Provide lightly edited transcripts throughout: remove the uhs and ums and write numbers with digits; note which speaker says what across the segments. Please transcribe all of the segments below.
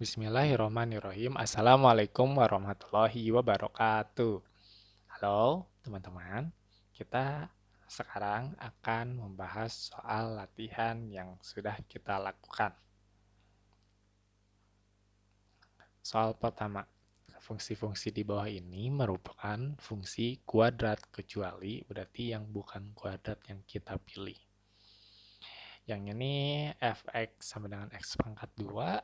Speaker 1: Bismillahirrahmanirrahim. Assalamualaikum warahmatullahi wabarakatuh. Halo teman-teman, kita sekarang akan membahas soal latihan yang sudah kita lakukan. Soal pertama, fungsi-fungsi di bawah ini merupakan fungsi kuadrat kecuali berarti yang bukan kuadrat yang kita pilih. Yang ini fx sama dengan x pangkat 2,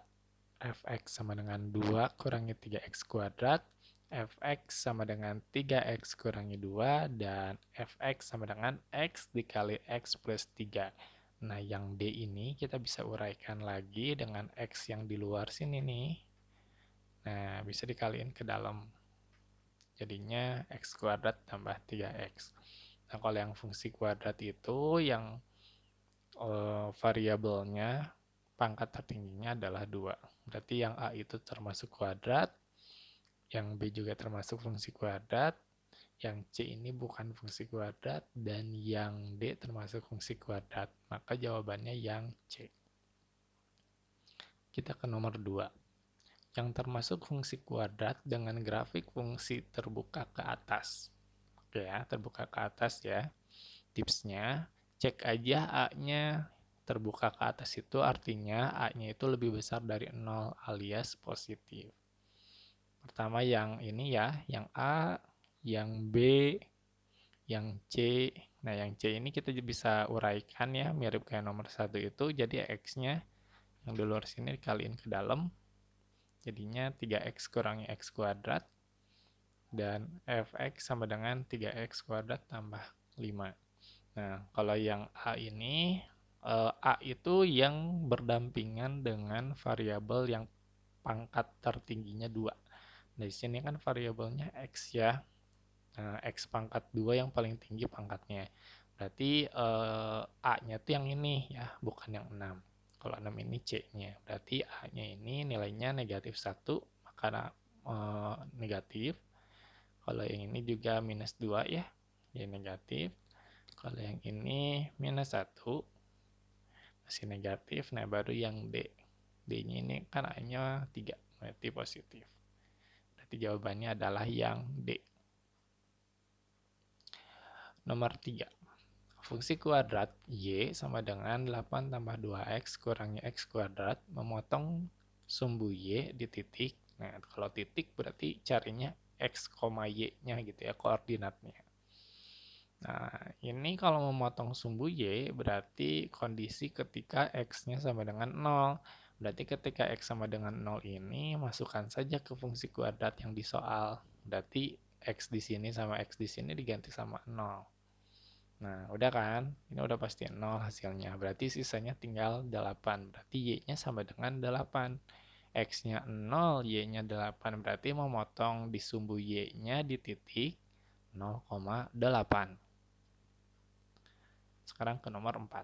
Speaker 1: fx sama dengan 2 kurangi 3x kuadrat, fx sama dengan 3x kurangi 2, dan fx sama dengan x dikali x plus 3. Nah, yang D ini kita bisa uraikan lagi dengan x yang di luar sini nih. Nah, bisa dikaliin ke dalam. Jadinya x kuadrat tambah 3x. Nah, kalau yang fungsi kuadrat itu yang variabelnya pangkat tertingginya adalah 2. Berarti yang A itu termasuk kuadrat, yang B juga termasuk fungsi kuadrat, yang C ini bukan fungsi kuadrat, dan yang D termasuk fungsi kuadrat. Maka jawabannya yang C. Kita ke nomor 2. Yang termasuk fungsi kuadrat dengan grafik fungsi terbuka ke atas. Oke ya, terbuka ke atas ya. Tipsnya, cek aja A-nya terbuka ke atas itu artinya A-nya itu lebih besar dari 0 alias positif. Pertama yang ini ya, yang A, yang B, yang C. Nah, yang C ini kita bisa uraikan ya, mirip kayak nomor 1 itu. Jadi X-nya yang di luar sini dikaliin ke dalam. Jadinya 3X kurangi X kuadrat. Dan Fx sama dengan 3X kuadrat tambah 5. Nah, kalau yang A ini, A itu yang berdampingan dengan variabel yang pangkat tertingginya 2. Di sini kan variabelnya X ya. Nah, X pangkat 2 yang paling tinggi pangkatnya. Berarti A-nya itu yang ini ya, bukan yang 6. Kalau 6 ini C-nya. Berarti A-nya ini nilainya negatif 1, maka negatif. Kalau yang ini juga minus 2 ya, jadi negatif. Kalau yang ini minus 1, masih negatif. Nah, baru yang D. D-nya ini kan A-nya 3, berarti positif. Berarti jawabannya adalah yang D. Nomor 3. Fungsi kuadrat Y sama dengan 8 tambah 2X kurangi X kuadrat memotong sumbu Y di titik. Nah, kalau titik berarti carinya X, Y-nya gitu ya, koordinatnya. Nah, ini kalau memotong sumbu Y berarti kondisi ketika X-nya sama dengan 0. Berarti ketika X sama dengan 0 ini masukkan saja ke fungsi kuadrat yang di soal. Berarti X di sini sama X di sini diganti sama 0. Nah, udah kan? Ini udah pasti 0 hasilnya. Berarti sisanya tinggal 8. Berarti Y-nya sama dengan 8. X-nya 0, Y-nya 8. Berarti memotong di sumbu Y-nya di titik 0,8. Sekarang ke nomor 4.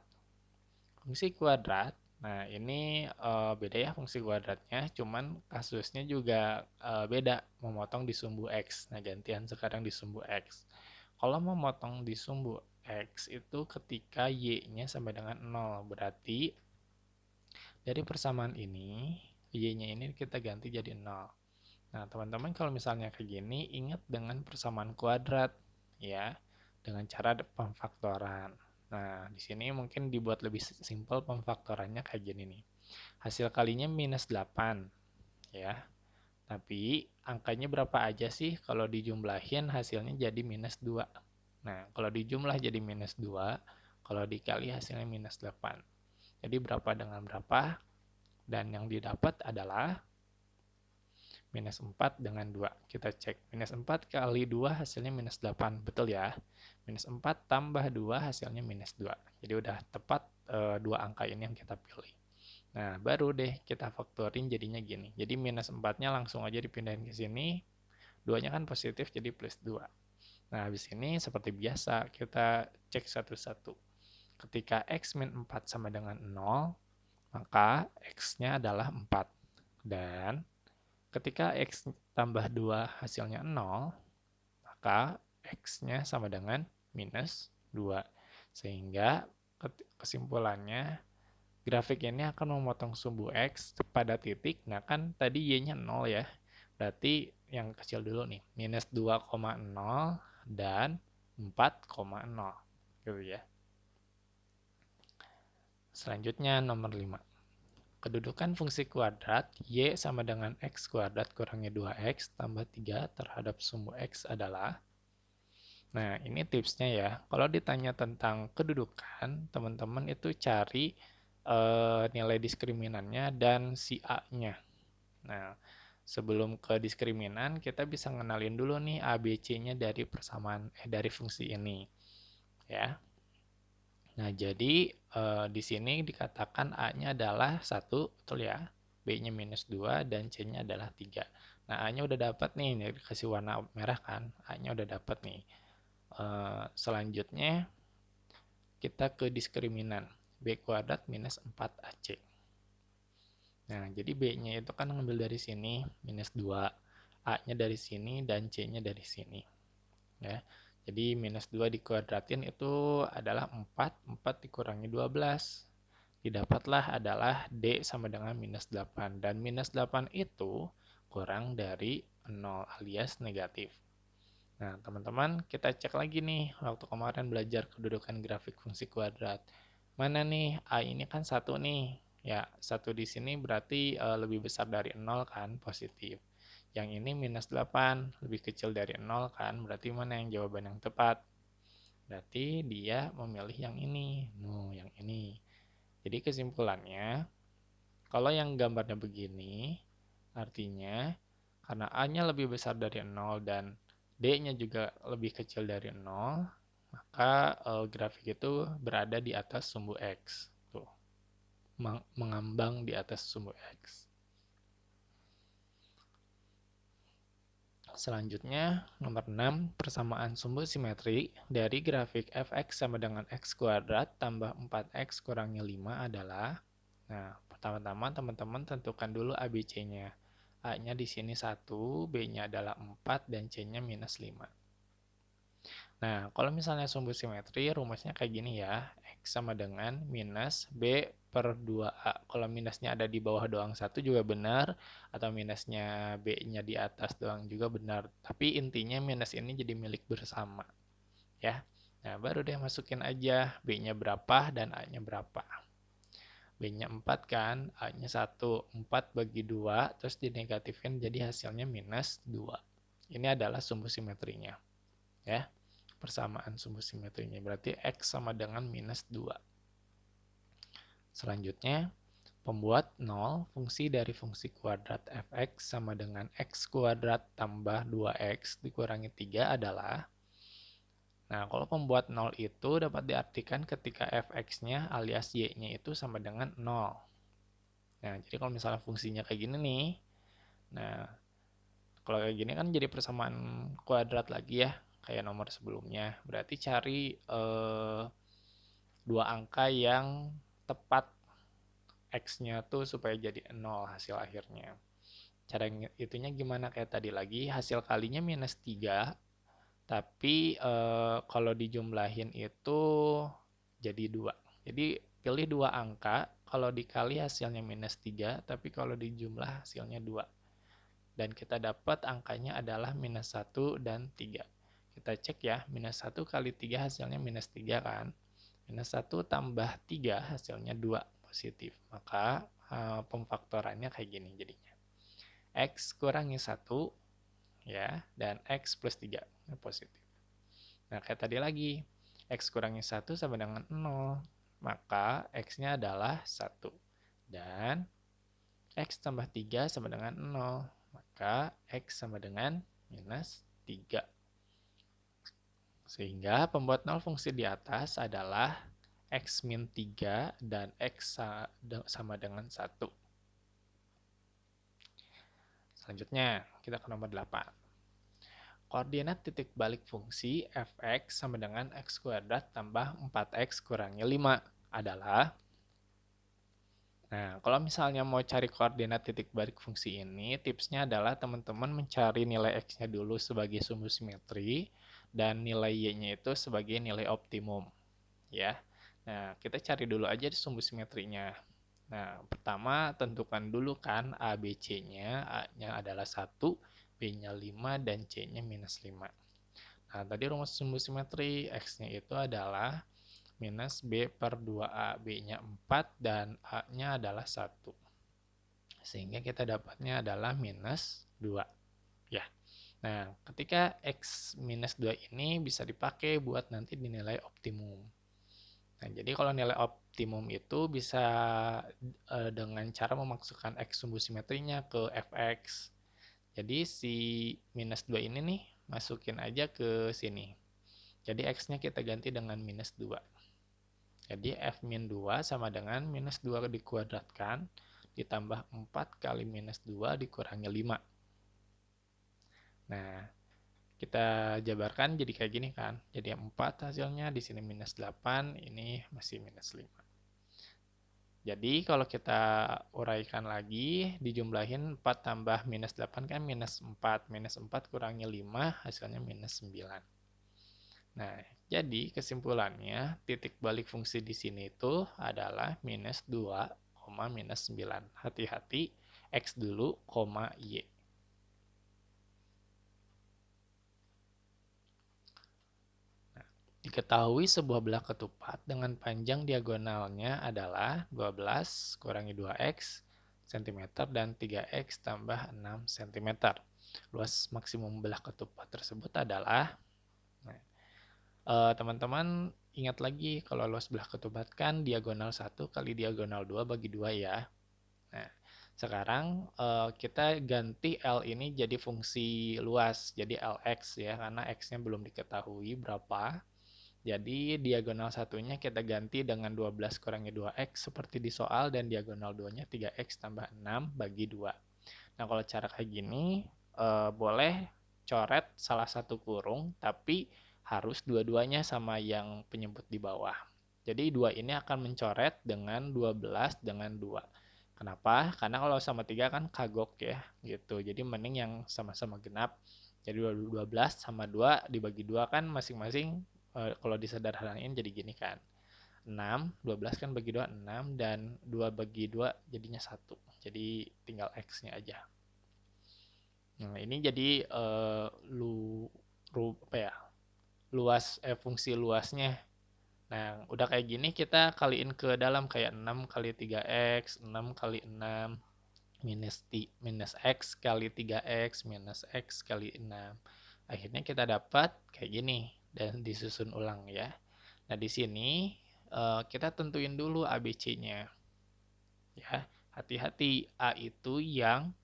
Speaker 1: Fungsi kuadrat. Nah, ini beda ya fungsi kuadratnya. Cuman kasusnya juga beda. Memotong di sumbu X. Nah, gantian sekarang di sumbu X. Kalau memotong di sumbu X itu ketika Y-nya sama dengan 0. Berarti dari persamaan ini, Y-nya ini kita ganti jadi 0. Nah, teman-teman kalau misalnya kayak gini, ingat dengan persamaan kuadrat. Ya, dengan cara pemfaktoran. Nah, di sini mungkin dibuat lebih simpel pemfaktorannya kayak gini nih. Hasil kalinya minus 8. Ya, tapi angkanya berapa aja sih kalau dijumlahin hasilnya jadi minus 2. Nah, kalau dijumlah jadi minus 2, kalau dikali hasilnya minus 8. Jadi berapa dengan berapa? Dan yang didapat adalah minus 4 dengan 2. Kita cek. Minus 4 kali 2 hasilnya minus 8. Betul ya? Minus 4 tambah 2 hasilnya minus 2. Jadi udah tepat dua angka ini yang kita pilih. Nah, baru deh kita faktorin jadinya gini. Jadi minus 4-nya langsung aja dipindahin ke sini. 2-nya kan positif jadi plus 2. Nah, habis ini seperti biasa kita cek satu-satu. Ketika X min 4 sama dengan 0, maka X-nya adalah 4. Dan ketika X tambah 2 hasilnya 0, maka X-nya sama dengan minus 2. Sehingga kesimpulannya Grafik ini akan memotong sumbu X pada titik. Nah, kan tadi Y-nya 0 ya. Berarti yang kecil dulu nih, minus 2,0 dan 4,0. Gitu ya. Selanjutnya nomor 5. Kedudukan fungsi kuadrat Y sama dengan X kuadrat kurangi 2X tambah 3 terhadap sumbu X adalah. Nah, ini tipsnya ya. Kalau ditanya tentang kedudukan, teman-teman itu cari nilai diskriminannya dan si A-nya. Nah, sebelum ke diskriminan, kita bisa ngenalin dulu nih A, B, C-nya dari persamaan dari fungsi ini, ya. Nah, jadi di sini dikatakan A-nya adalah 1, betul ya. B-nya minus 2 dan C-nya adalah 3. Nah, A-nya udah dapat nih, dikasih warna merah kan. A-nya udah dapat nih. Selanjutnya kita ke diskriminan. B kuadrat minus 4AC. Nah, jadi B-nya itu kan ngambil dari sini, minus 2. A-nya dari sini, dan C-nya dari sini. Ya. Jadi minus 2 dikuadratin itu adalah 4. 4 dikurangi 12. Didapatlah adalah D sama dengan minus 8. Dan minus 8 itu kurang dari 0 alias negatif. Nah, teman-teman, kita cek lagi nih waktu kemarin belajar kedudukan grafik fungsi kuadrat. Mana nih? A ini kan 1 nih. Ya, 1 di sini berarti lebih besar dari 0 kan, positif. Yang ini minus 8, lebih kecil dari 0 kan, berarti mana yang jawaban yang tepat? Berarti dia memilih yang ini. Yang ini. Jadi kesimpulannya, kalau yang gambarnya begini, artinya karena A-nya lebih besar dari 0 dan D-nya juga lebih kecil dari 0, maka grafik itu berada di atas sumbu X. Tuh, mengambang di atas sumbu X. Selanjutnya, nomor 6, persamaan sumbu simetri dari grafik fx sama dengan x kuadrat tambah 4x kurangi 5 adalah. Nah, pertama-tama teman-teman tentukan dulu ABC-nya. A-nya di sini 1, B-nya adalah 4, dan C-nya minus 5. Nah, kalau misalnya sumbu simetri, rumusnya kayak gini ya. X sama dengan minus B per 2A. Kalau minusnya ada di bawah doang 1 juga benar, atau minusnya B-nya di atas doang juga benar. Tapi intinya minus ini jadi milik bersama. Ya. Nah, baru deh masukin aja B-nya berapa dan A-nya berapa. B-nya 4 kan, A-nya 1. 4 bagi 2, terus dinegatifin jadi hasilnya minus 2. Ini adalah sumbu simetrinya. Ya. Persamaan sumbu simetrinya. Berarti X sama dengan minus 2. Selanjutnya, pembuat 0 fungsi dari fungsi kuadrat fx sama dengan x kuadrat tambah 2x dikurangi 3 adalah. Nah, kalau pembuat 0 itu dapat diartikan ketika fx-nya alias y-nya itu sama dengan 0. Nah, jadi kalau misalnya fungsinya kayak gini nih. Nah, kalau kayak gini kan jadi persamaan kuadrat lagi ya, kayak nomor sebelumnya. Berarti cari dua angka yang tepat X-nya tuh supaya jadi 0 hasil akhirnya. Cara itunya gimana kayak tadi lagi, hasil kalinya minus 3, tapi kalau dijumlahin itu jadi 2. Jadi pilih dua angka, kalau dikali hasilnya minus 3, tapi kalau dijumlah hasilnya 2. Dan kita dapat angkanya adalah minus 1 dan 3. Kita cek ya, minus 1 kali 3 hasilnya minus 3 kan. Minus 1 tambah 3 hasilnya 2 positif. Maka pemfaktorannya kayak gini jadinya. X kurangi 1 ya, dan X plus 3 positif. Nah, kayak tadi lagi. X kurangi 1 sama dengan 0. Maka X-nya adalah 1. Dan X tambah 3 sama dengan 0. Maka X sama dengan minus 3. Sehingga pembuat 0 fungsi di atas adalah X min 3 dan X sama dengan 1. Selanjutnya, kita ke nomor 8. Koordinat titik balik fungsi fx sama dengan x kuadrat tambah 4x kurangi 5 adalah. Nah, kalau misalnya mau cari koordinat titik balik fungsi ini, tipsnya adalah teman-teman mencari nilai x-nya dulu sebagai sumbu simetri dan nilai y-nya itu sebagai nilai optimum. Ya. Nah, kita cari dulu aja di sumbu simetrinya. Nah, pertama tentukan dulu kan A, B, C-nya. A-nya adalah 1, B-nya 5, dan C-nya minus 5. Nah, tadi rumus sumbu simetri X-nya itu adalah minus B per 2A. B-nya 4 dan A-nya adalah 1. Sehingga kita dapatnya adalah minus 2. Ya. Nah, ketika X minus 2 ini bisa dipakai buat nanti dinilai optimum. Nah, jadi kalau nilai optimum itu bisa dengan cara memasukkan X sumbu simetrinya ke Fx. Jadi si minus 2 ini nih masukin aja ke sini. Jadi X-nya kita ganti dengan minus 2. Jadi F min 2 sama dengan minus 2 dikuadratkan ditambah 4 kali minus 2 dikurangi 5. Nah, kita jabarkan jadi kayak gini kan. Jadi 4 hasilnya, di sini minus 8, ini masih minus 5. Jadi kalau kita uraikan lagi, dijumlahin 4 tambah minus 8 kan minus 4. Minus 4 kurangi 5, hasilnya minus 9. Nah, jadi kesimpulannya titik balik fungsi di sini itu adalah minus 2, minus 9. Hati-hati, X dulu, Y. Diketahui sebuah belah ketupat dengan panjang diagonalnya adalah 12 kurangi 2x cm dan 3x tambah 6 cm. Luas maksimum belah ketupat tersebut adalah, nah, teman-teman ingat lagi kalau luas belah ketupat kan diagonal 1 kali diagonal 2 bagi 2 ya. Nah, sekarang kita ganti L ini jadi fungsi luas, jadi Lx ya, karena x-nya belum diketahui berapa. Jadi diagonal satunya kita ganti dengan 12 kurangi 2x seperti di soal dan diagonal 2-nya 3x tambah 6 bagi 2. Nah, kalau cara kayak gini boleh coret salah satu kurung tapi harus dua-duanya sama yang penyebut di bawah. Jadi 2 ini akan mencoret dengan 12 dengan 2. Kenapa? Karena kalau sama 3 kan kagok ya gitu. Jadi mending yang sama-sama genap. Jadi 12 sama 2 dibagi 2 kan masing-masing kalau disederhanain jadi gini kan. 6, 12 kan bagi 2 6 dan 2 bagi 2 jadinya 1. Jadi tinggal X-nya aja. Nah, ini jadi apa ya? Fungsi luasnya. Nah, udah kayak gini kita kaliin ke dalam kayak 6 kali 3x, 6 kali 6 minus x kali 3x minus x kali 6. Akhirnya kita dapat kayak gini dan disusun ulang ya. Nah, di sini kita tentuin dulu ABC-nya. Ya, hati-hati A itu yang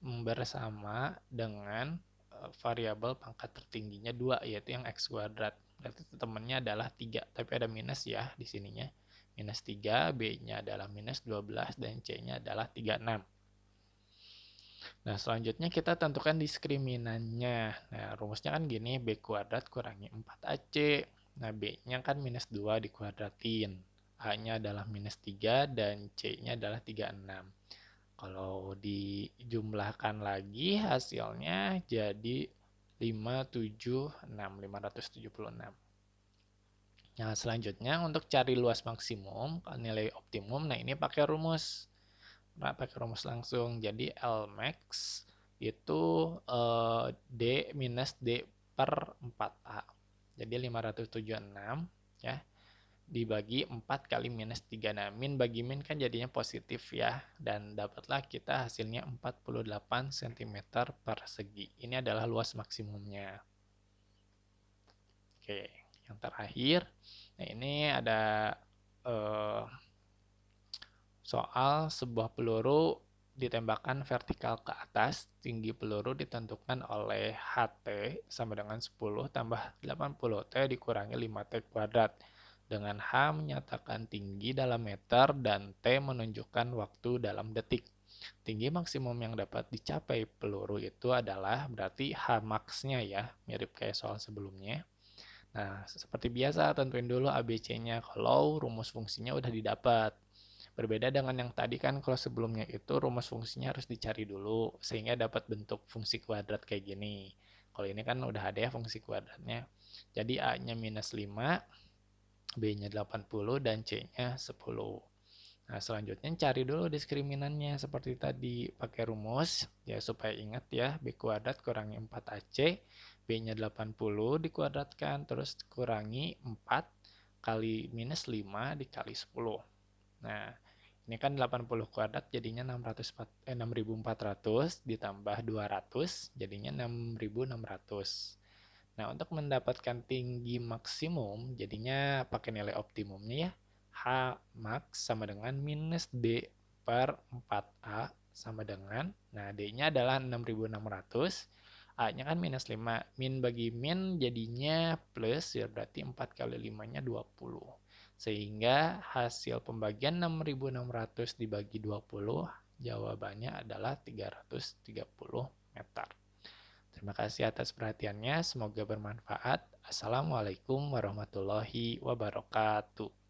Speaker 1: bersama dengan variabel pangkat tertingginya 2 yaitu yang x kuadrat. Berarti temannya adalah 3, tapi ada minus ya di sininya. Minus 3, B-nya adalah minus 12 dan C-nya adalah 36. Nah, selanjutnya kita tentukan diskriminannya. Nah, rumusnya kan gini, B kuadrat kurangi 4AC. Nah, B-nya kan minus 2 dikuadratin. A-nya adalah minus 3 dan C-nya adalah 36. Kalau dijumlahkan lagi hasilnya jadi 576. Nah, selanjutnya untuk cari luas maksimum, nilai optimum, nah ini pakai rumus. Nah, pakai rumus langsung. Jadi Lmax itu D minus D per 4A. Jadi 576 ya dibagi 4 kali minus 3. Nah, min bagi min kan jadinya positif ya. Dan dapatlah kita hasilnya 48 cm persegi. Ini adalah luas maksimumnya. Oke, yang terakhir. Nah, ini ada soal sebuah peluru ditembakkan vertikal ke atas, tinggi peluru ditentukan oleh HT sama dengan 10 tambah 80T dikurangi 5T kuadrat. Dengan H menyatakan tinggi dalam meter dan T menunjukkan waktu dalam detik. Tinggi maksimum yang dapat dicapai peluru itu adalah berarti H max-nya ya, mirip kayak soal sebelumnya. Nah, seperti biasa tentuin dulu ABC-nya kalau rumus fungsinya udah didapat. Berbeda dengan yang tadi kan kalau sebelumnya itu rumus fungsinya harus dicari dulu sehingga dapat bentuk fungsi kuadrat kayak gini. Kalau ini kan udah ada ya fungsi kuadratnya. Jadi A-nya minus 5, B-nya 80, dan C-nya 10. Nah, selanjutnya cari dulu diskriminannya seperti tadi pakai rumus ya supaya ingat ya, B kuadrat kurangi 4AC, B-nya 80 dikuadratkan terus kurangi 4 kali minus 5 dikali 10. Nah, ini kan 80 kuadrat jadinya 6.400 ditambah 200 jadinya 6.600. Nah, untuk mendapatkan tinggi maksimum, jadinya pakai nilai optimumnya ya. H max sama dengan minus D per 4A sama dengan, nah D-nya adalah 6.600, A-nya kan minus 5. Min bagi min jadinya plus, ya berarti 4 kali 5-nya 20. Sehingga hasil pembagian 6.600 dibagi 20, jawabannya adalah 330 meter. Terima kasih atas perhatiannya, semoga bermanfaat. Assalamualaikum warahmatullahi wabarakatuh.